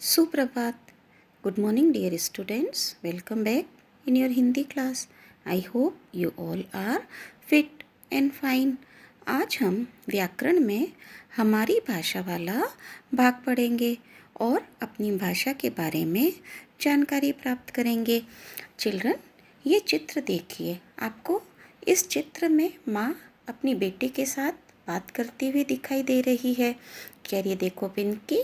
सुप्रभात. Good morning dear students. Welcome back in your Hindi class. I hope you all are fit and fine. आज हम व्याकरण में हमारी भाषा वाला भाग पढ़ेंगे और अपनी भाषा के बारे में जानकारी प्राप्त करेंगे. चिल्ड्रन, ये चित्र देखिए. आपको इस चित्र में माँ अपनी बेटी के साथ बात करती हुई दिखाई दे रही है. क्या ये देखो पिंकी,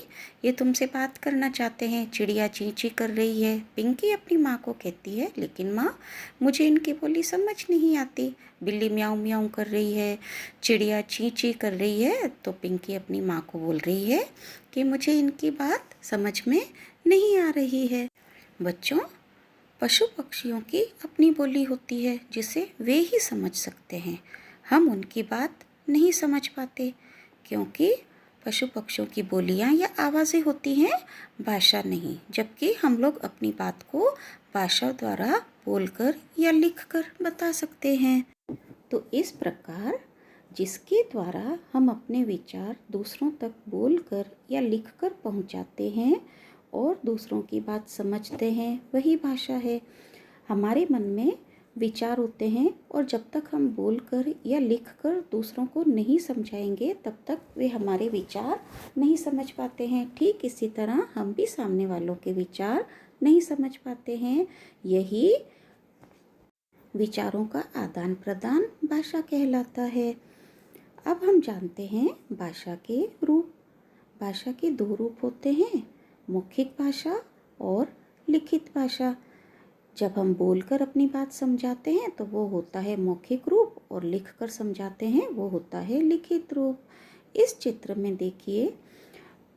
ये तुमसे बात करना चाहते हैं. चिड़िया ची ची कर रही है. पिंकी अपनी माँ को कहती है, लेकिन माँ मुझे इनकी बोली समझ नहीं आती. बिल्ली म्याऊं म्याऊं कर रही है, चिड़िया ची ची कर रही है. तो पिंकी अपनी माँ को बोल रही है कि मुझे इनकी बात समझ में नहीं आ रही है. बच्चों, पशु पक्षियों की अपनी बोली होती है जिसे वे ही समझ सकते हैं. हम उनकी बात नहीं समझ पाते क्योंकि पशु पक्षियों की बोलियां या आवाज़ें होती हैं, भाषा नहीं. जबकि हम लोग अपनी बात को भाषा द्वारा बोलकर या लिखकर बता सकते हैं. तो इस प्रकार जिसके द्वारा हम अपने विचार दूसरों तक बोलकर या लिखकर पहुंचाते हैं और दूसरों की बात समझते हैं, वही भाषा है. हमारे मन में विचार होते हैं और जब तक हम बोलकर या लिखकर दूसरों को नहीं समझाएंगे तब तक वे हमारे विचार नहीं समझ पाते हैं. ठीक इसी तरह हम भी सामने वालों के विचार नहीं समझ पाते हैं. यही विचारों का आदान प्रदान भाषा कहलाता है. अब हम जानते हैं भाषा के रूप. भाषा के दो रूप होते हैं, मौखिक भाषा और लिखित भाषा. जब हम बोलकर अपनी बात समझाते हैं तो वो होता है मौखिक रूप और लिखकर समझाते हैं वो होता है लिखित रूप. इस चित्र में देखिए,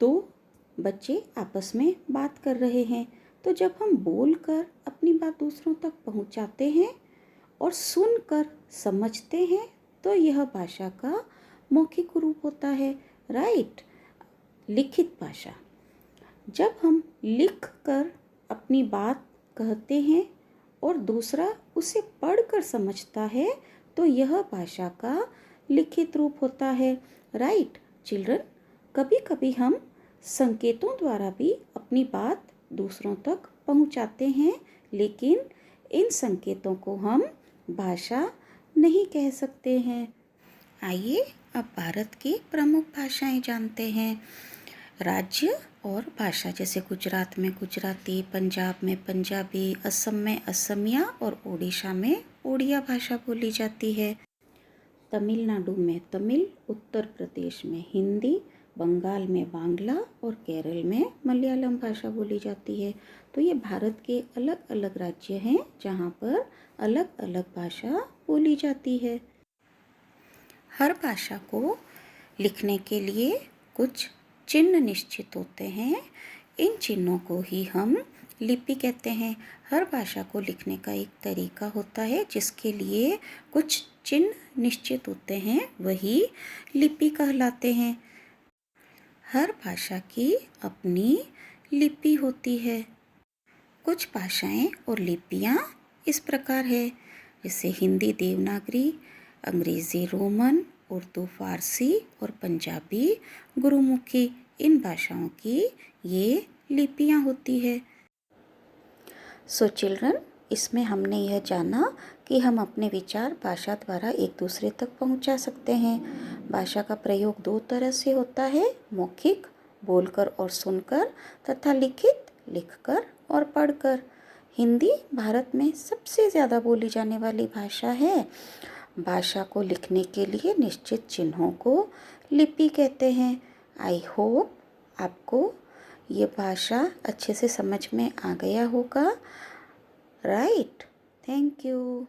दो बच्चे आपस में बात कर रहे हैं. तो जब हम बोलकर अपनी बात दूसरों तक पहुंचाते हैं और सुनकर समझते हैं तो यह भाषा का मौखिक रूप होता है. राइट. लिखित भाषा, जब हम लिखकर अपनी बात कहते हैं और दूसरा उसे पढ़कर समझता है तो यह भाषा का लिखित रूप होता है. राइट चिल्ड्रन, कभी कभी हम संकेतों द्वारा भी अपनी बात दूसरों तक पहुंचाते हैं, लेकिन इन संकेतों को हम भाषा नहीं कह सकते हैं. आइए अब भारत की प्रमुख भाषाएं जानते हैं. राज्य और भाषा, जैसे गुजरात में गुजराती, पंजाब में पंजाबी, असम में असमिया और उड़ीसा में उड़िया भाषा बोली जाती है. तमिलनाडु में तमिल, उत्तर प्रदेश में हिंदी, बंगाल में बांग्ला और केरल में मलयालम भाषा बोली जाती है. तो ये भारत के अलग अलग राज्य हैं जहाँ पर अलग अलग भाषा बोली जाती है. हर भाषा को लिखने के लिए कुछ चिन्ह निश्चित होते हैं. इन चिन्हों को ही हम लिपि कहते हैं. हर भाषा को लिखने का एक तरीका होता है जिसके लिए कुछ चिन्ह निश्चित होते हैं, वही लिपि कहलाते हैं. हर भाषा की अपनी लिपि होती है. कुछ भाषाएं और लिपियां इस प्रकार है, जैसे हिंदी देवनागरी, अंग्रेज़ी रोमन, उर्दू फारसी और पंजाबी गुरुमुखी. इन भाषाओं की ये लिपियां होती है. सो चिल्ड्रन, इसमें हमने यह जाना कि हम अपने विचार भाषा द्वारा एक दूसरे तक पहुंचा सकते हैं. भाषा का प्रयोग दो तरह से होता है, मौखिक बोलकर और सुनकर, तथा लिखित लिखकर और पढ़कर. हिंदी भारत में सबसे ज़्यादा बोली जाने वाली भाषा है. भाषा को लिखने के लिए निश्चित चिन्हों को लिपि कहते हैं. आई होप आपको ये भाषा अच्छे से समझ में आ गया होगा. राइट. Thank you.